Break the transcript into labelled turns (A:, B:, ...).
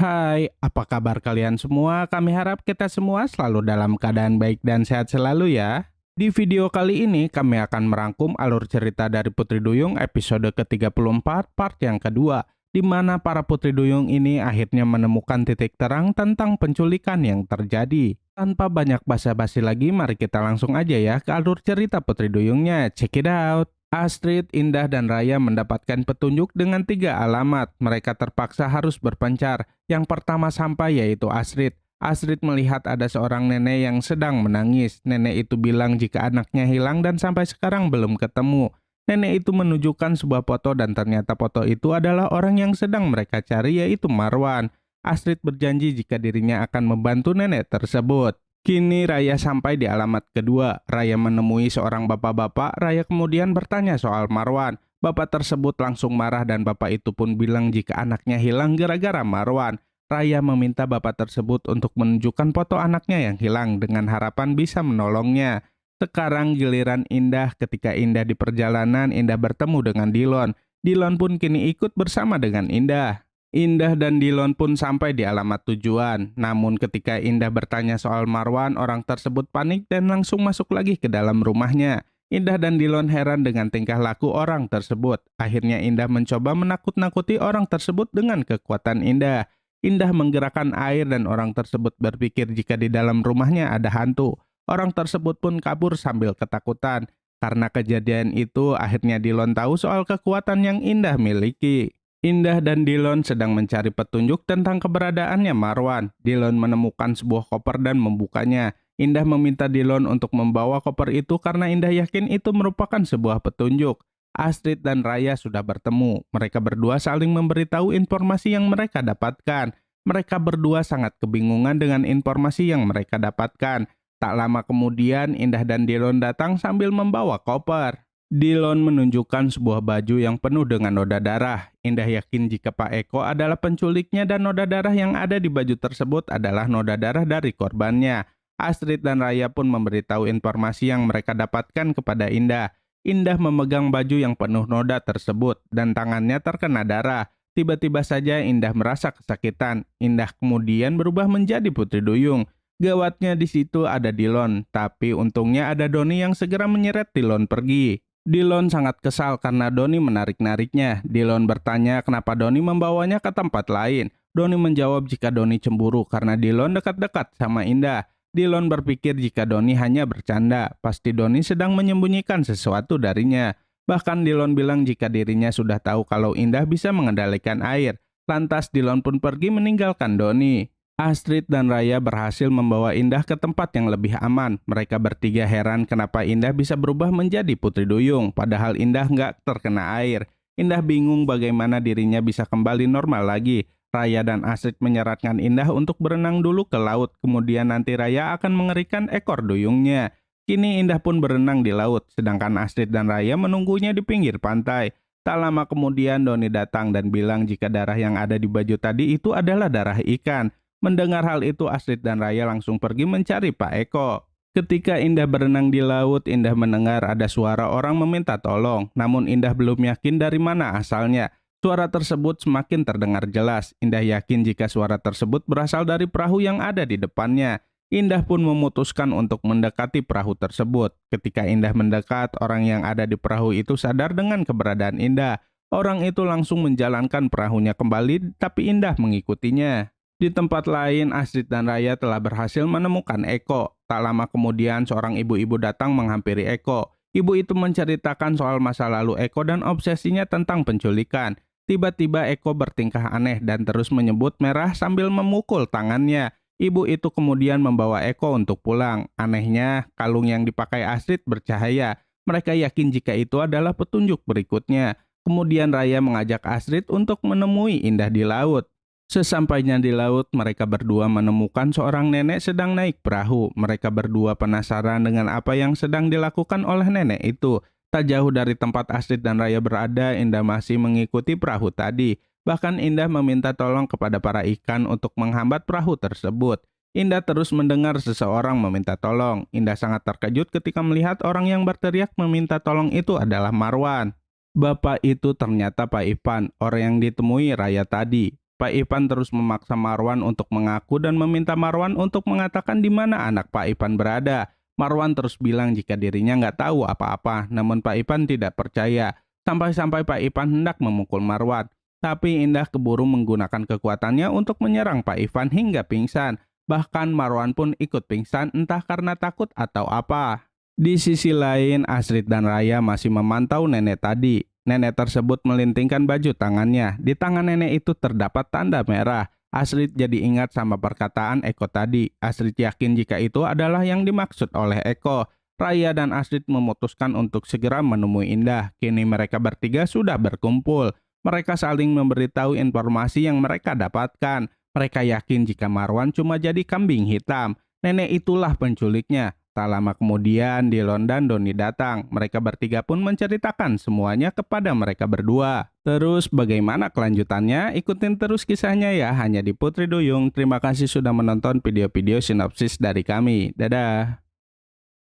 A: Hai, apa kabar kalian semua? Kami harap kita semua selalu dalam keadaan baik dan sehat selalu ya. Di video kali ini kami akan merangkum alur cerita dari Putri Duyung episode ke-34 part yang kedua, di mana para Putri Duyung ini akhirnya menemukan titik terang tentang penculikan yang terjadi. Tanpa banyak basa-basi lagi, mari kita langsung aja ya ke alur cerita Putri Duyungnya. Check it out! Astrid, Indah, dan Raya mendapatkan petunjuk dengan 3 alamat. Mereka terpaksa harus berpencar. Yang pertama sampai yaitu Astrid. Astrid melihat ada seorang nenek yang sedang menangis. Nenek itu bilang jika anaknya hilang dan sampai sekarang belum ketemu. Nenek itu menunjukkan sebuah foto dan ternyata foto itu adalah orang yang sedang mereka cari yaitu Marwan. Astrid berjanji jika dirinya akan membantu nenek tersebut. Kini Raya sampai di alamat kedua. Raya menemui seorang bapak-bapak. Raya kemudian bertanya soal Marwan. Bapak tersebut langsung marah dan bapak itu pun bilang jika anaknya hilang gara-gara Marwan. Raya meminta bapak tersebut untuk menunjukkan foto anaknya yang hilang dengan harapan bisa menolongnya. Sekarang giliran Indah. Ketika Indah di perjalanan, Indah bertemu dengan Dilon. Dilon pun kini ikut bersama dengan Indah. Indah dan Dilon pun sampai di alamat tujuan. Namun ketika Indah bertanya soal Marwan, orang tersebut panik dan langsung masuk lagi ke dalam rumahnya. Indah dan Dilon heran dengan tingkah laku orang tersebut. Akhirnya Indah mencoba menakut-nakuti orang tersebut dengan kekuatan Indah. Indah menggerakkan air dan orang tersebut berpikir jika di dalam rumahnya ada hantu. Orang tersebut pun kabur sambil ketakutan. Karena kejadian itu, akhirnya Dilon tahu soal kekuatan yang Indah miliki. Indah dan Dilon sedang mencari petunjuk tentang keberadaannya Marwan. Dilon menemukan sebuah koper dan membukanya. Indah meminta Dilon untuk membawa koper itu karena Indah yakin itu merupakan sebuah petunjuk. Astrid dan Raya sudah bertemu. Mereka berdua saling memberitahu informasi yang mereka dapatkan. Mereka berdua sangat kebingungan dengan informasi yang mereka dapatkan. Tak lama kemudian, Indah dan Dilon datang sambil membawa koper. Dilon menunjukkan sebuah baju yang penuh dengan noda darah. Indah yakin jika Pak Eko adalah penculiknya dan noda darah yang ada di baju tersebut adalah noda darah dari korbannya. Astrid dan Raya pun memberitahu informasi yang mereka dapatkan kepada Indah. Indah memegang baju yang penuh noda tersebut dan tangannya terkena darah. Tiba-tiba saja Indah merasa kesakitan. Indah kemudian berubah menjadi Putri Duyung. Gawatnya di situ ada Dilon, tapi untungnya ada Doni yang segera menyeret Dilon pergi. Dilon sangat kesal karena Doni menarik-nariknya. Dilon bertanya kenapa Doni membawanya ke tempat lain. Doni menjawab jika Doni cemburu karena Dilon dekat-dekat sama Indah. Dilon berpikir jika Doni hanya bercanda, pasti Doni sedang menyembunyikan sesuatu darinya. Bahkan Dilon bilang jika dirinya sudah tahu kalau Indah bisa mengendalikan air. Lantas Dilon pun pergi meninggalkan Doni. Astrid dan Raya berhasil membawa Indah ke tempat yang lebih aman. Mereka bertiga heran kenapa Indah bisa berubah menjadi Putri Duyung, padahal Indah nggak terkena air. Indah bingung bagaimana dirinya bisa kembali normal lagi. Raya dan Astrid menyarankan Indah untuk berenang dulu ke laut, kemudian nanti Raya akan mengerikan ekor duyungnya. Kini Indah pun berenang di laut, sedangkan Astrid dan Raya menunggunya di pinggir pantai. Tak lama kemudian Doni datang dan bilang jika darah yang ada di baju tadi itu adalah darah ikan. Mendengar hal itu, Astrid dan Raya langsung pergi mencari Pak Eko. Ketika Indah berenang di laut, Indah mendengar ada suara orang meminta tolong. Namun Indah belum yakin dari mana asalnya. Suara tersebut semakin terdengar jelas. Indah yakin jika suara tersebut berasal dari perahu yang ada di depannya. Indah pun memutuskan untuk mendekati perahu tersebut. Ketika Indah mendekat, orang yang ada di perahu itu sadar dengan keberadaan Indah. Orang itu langsung menjalankan perahunya kembali, tapi Indah mengikutinya. Di tempat lain, Astrid dan Raya telah berhasil menemukan Eko. Tak lama kemudian, seorang ibu-ibu datang menghampiri Eko. Ibu itu menceritakan soal masa lalu Eko dan obsesinya tentang penculikan. Tiba-tiba Eko bertingkah aneh dan terus menyebut merah sambil memukul tangannya. Ibu itu kemudian membawa Eko untuk pulang. Anehnya, kalung yang dipakai Astrid bercahaya. Mereka yakin jika itu adalah petunjuk berikutnya. Kemudian Raya mengajak Astrid untuk menemui Indah di laut. Sesampainya di laut, mereka berdua menemukan seorang nenek sedang naik perahu. Mereka berdua penasaran dengan apa yang sedang dilakukan oleh nenek itu. Tak jauh dari tempat Astrid dan Raya berada, Indah masih mengikuti perahu tadi. Bahkan Indah meminta tolong kepada para ikan untuk menghambat perahu tersebut. Indah terus mendengar seseorang meminta tolong. Indah sangat terkejut ketika melihat orang yang berteriak meminta tolong itu adalah Marwan. Bapak itu ternyata Pak Ivan, orang yang ditemui Raya tadi. Pak Ipan terus memaksa Marwan untuk mengaku dan meminta Marwan untuk mengatakan di mana anak Pak Ipan berada. Marwan terus bilang jika dirinya nggak tahu apa-apa, namun Pak Ipan tidak percaya. Sampai-sampai Pak Ipan hendak memukul Marwan. Tapi Indah keburu menggunakan kekuatannya untuk menyerang Pak Ipan hingga pingsan. Bahkan Marwan pun ikut pingsan entah karena takut atau apa. Di sisi lain, Astrid dan Raya masih memantau nenek tadi. Nenek tersebut melintingkan baju tangannya. Di tangan nenek itu terdapat tanda merah. Astrid jadi ingat sama perkataan Eko tadi. Astrid yakin jika itu adalah yang dimaksud oleh Eko. Raya dan Astrid memutuskan untuk segera menemui Indah. Kini mereka bertiga sudah berkumpul. Mereka saling memberitahu informasi yang mereka dapatkan. Mereka yakin jika Marwan cuma jadi kambing hitam. Nenek itulah penculiknya. Tak lama kemudian, Dillon dan Doni datang. Mereka bertiga pun menceritakan semuanya kepada mereka berdua. Terus bagaimana kelanjutannya? Ikutin terus kisahnya ya, hanya di Putri Duyung. Terima kasih sudah menonton video-video sinopsis dari kami. Dadah!